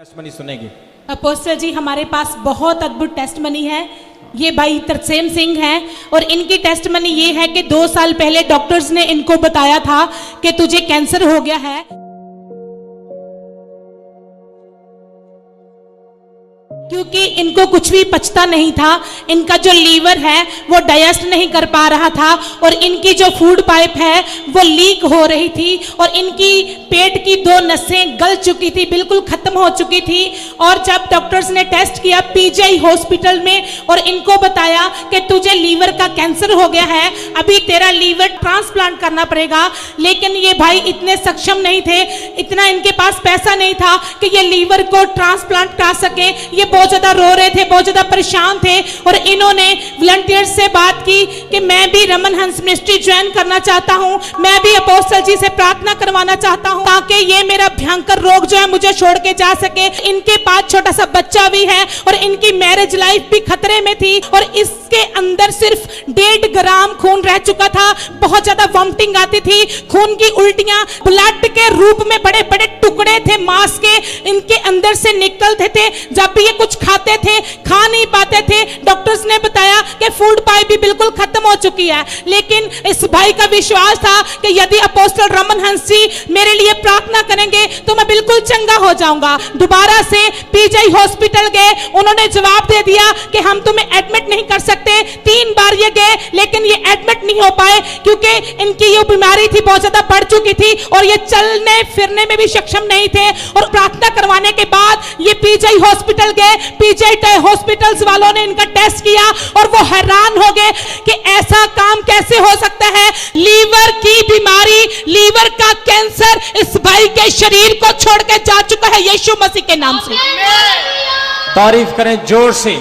Testimony सुनेंगे। Apostle जी, हमारे पास बहुत अद्भुत टेस्टमनी है। ये भाई तरसेम सिंह हैं और इनकी टेस्टमनी ये है कि 2 साल पहले डॉक्टर्स ने इनको बताया था कि तुझे कैंसर हो गया है। क्योंकि इनको कुछ भी पचता नहीं था, इनका जो लीवर है वो डाइजेस्ट नहीं कर पा रहा था और इनकी जो फूड पाइप है वो लीक हो रही थी और इनकी पेट की 2 नसें गल चुकी थी, बिल्कुल खत्म हो चुकी थी। और जब डॉक्टर्स ने टेस्ट किया पीजीआई हॉस्पिटल में और इनको बताया कि तुझे लीवर का कैंसर हो गया है, अभी तेरा लीवर ट्रांसप्लांट करना पड़ेगा। लेकिन ये भाई इतने सक्षम नहीं थे, इतना इनके पास पैसा नहीं था कि ये लीवर को ट्रांसप्लांट करा सके। ये बहुत ज्यादा रो रहे थे, बहुत ज्यादा परेशान थे और इन्होंने वॉलंटियर्स से बात की कि मैं भी रमन हंस मिनिस्ट्री ज्वाइन करना चाहता हूं, मैं भी अपोस्टल जी से प्रार्थना करवाना चाहता हूं ताकि ये मेरा भयंकर रोग जो है मुझे छोड़ के जा सके। इनके पास छोटा सा बच्चा भी है और इनकी मैरिज लाइफ भी खतरे में थी और इसके अंदर सिर्फ 1.5 ग्राम खून रह चुका था। बहुत ज्यादा वॉमिटिंग आती थी, खून की उल्टियां, ब्लड के रूप में बड़े बड़े टुकड़े थे मांस के इनके अंदर से निकलते थे। जब भी ये कुछ खाते थे, खा नहीं पाते थे। डॉक्टर्स ने बताया कि फूड पाइप भी बिल्कुल खत्म हो चुकी है। लेकिन इस भाई का विश्वास था कि यदि अपोस्टल रमन हंस जी मेरे लिए प्रार्थना करेंगे तो मैं बिल्कुल चंगा हो जाऊंगा। दोबारा से पीजीआई हॉस्पिटल गए, उन्होंने जवाब दे दिया कि हम तुम्हें एडमिट नहीं कर सकते। 3 बार ये गए लेकिन ये एडमिट नहीं हो पाए क्योंकि इनकी ये बीमारी थी बहुत ज्यादा बढ़ चुकी थी और ये चलने फिरने में भी सक्षम नहीं थे। और प्रार्थना करवाने के बाद ये पीजीआई हॉस्पिटल गए। पीजीआई हॉस्पिटल्स वालों ने इनका टेस्ट किया और वो हैरान हो गए कि ऐसा काम कैसे हो सकता है। लीवर की बीमारी, लीवर का कैंसर इस भाई के शरीर को छोड़ के जा चुका है यीशु मसीह के नाम से। तारीफ करें जोर से।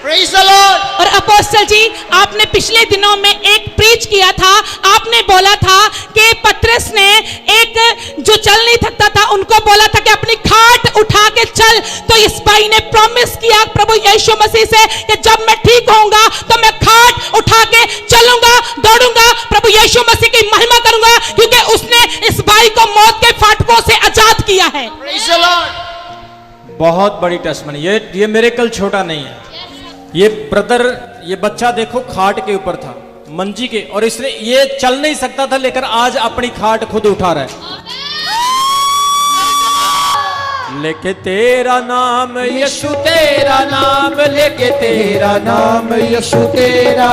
Praise the Lord. और अपोस्टल जी, आपने पिछले दिनों में एक प्रीच किया था, आपने बोला था कि पतरस ने एक जो चल नहीं सकता था उनको बोला था कि अपनी खाट उठा के चल। तो इस भाई ने प्रॉमिस किया प्रभु यीशु मसीह से कि जब मैं ठीक होऊंगा तो मैं खाट उठा के चलूंगा, दौड़ूंगा, प्रभु यीशु मसीह की महिमा करूंगा क्योंकि उसने इस भाई को मौत के फाटकों से आजाद किया है। Praise the Lord. बहुत बड़ी टेस्टमनी। ये मिरेकल छोटा नहीं है। ये ब्रदर, ये बच्चा देखो खाट के ऊपर था, मंजी के, और इसने ये चल नहीं सकता था लेकर आज अपनी खाट खुद उठा रहा है। लेके तेरा नाम यीशु, तेरा नाम लेके तेरा नाम यीशु, तेरा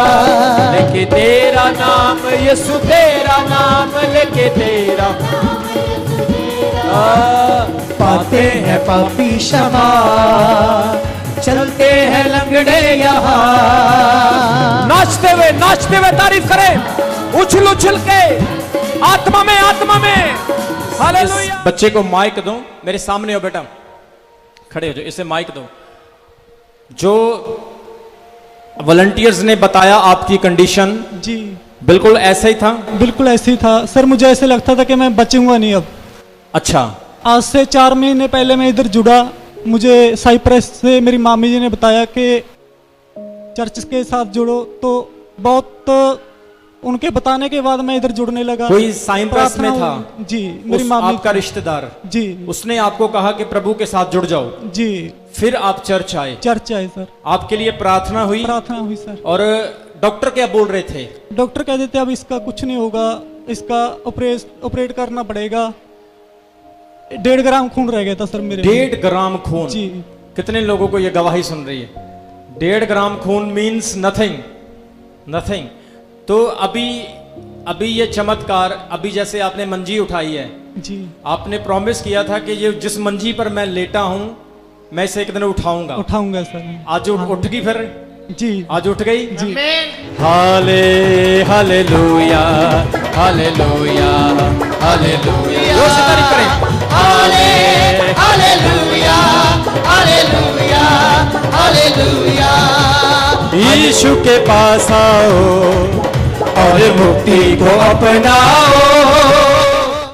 लेके तेरा नाम यीशु, तेरा नाम लेके तेरा पाते हैं पापी क्षमा, चलते हैं लंगड़े यहाँ। नाचते हुए तारीफ करें, उछल उछल के आत्मा में हालेलुया। बच्चे को माइक दो, मेरे सामने हो बेटा, खड़े हो जाओ, इसे माइक दो। जो वॉलंटियर्स ने बताया आपकी कंडीशन जी बिल्कुल ऐसा ही था? बिल्कुल ऐसे ही था सर। मुझे ऐसे लगता था कि मैं बचूंगा नहीं अब। अच्छा। आज से 4 महीने पहले मैं इधर जुड़ा। मुझे साइप्रस से मेरी मामी जी ने बताया कि चर्च के साथ जुड़ो, तो बहुत उनके बताने के बाद मैं इधर जुड़ने लगा। कोई साइप्रस में था? जी, मेरी मामी, आपका रिश्तेदार जी, उसने आपको कहा कि प्रभु के साथ जुड़ जाओ। जी। फिर आप चर्च आए? चर्च आए सर। आपके लिए प्रार्थना हुई? प्रार्थना हुई सर। और डॉक्टर क्या बोल रहे थे? डॉक्टर कह देते अब इसका कुछ नहीं होगा, इसका ऑपरेट करना पड़ेगा। 1.5 ग्राम खून रह गया था सर मेरे। 1.5 ग्राम खून? जी। कितने लोगों को ये गवाही सुन रही है? 1.5 ग्राम खून मीन्स नथिंग। तो अभी ये चमत्कार, अभी जैसे आपने मंजी उठाई है जी, आपने प्रॉमिस किया था कि ये जिस मंजी पर मैं लेटा हूं मैं इसे एक दिन उठाऊंगा सर। आज उठ गई फिर? जी, आज उठ गई जी। Hallelujah, hallelujah, hallelujah. जोर से तारीफ करें। Hallelujah, hallelujah, hallelujah. यीशु के पास आओ और मुक्ति को अपनाओ।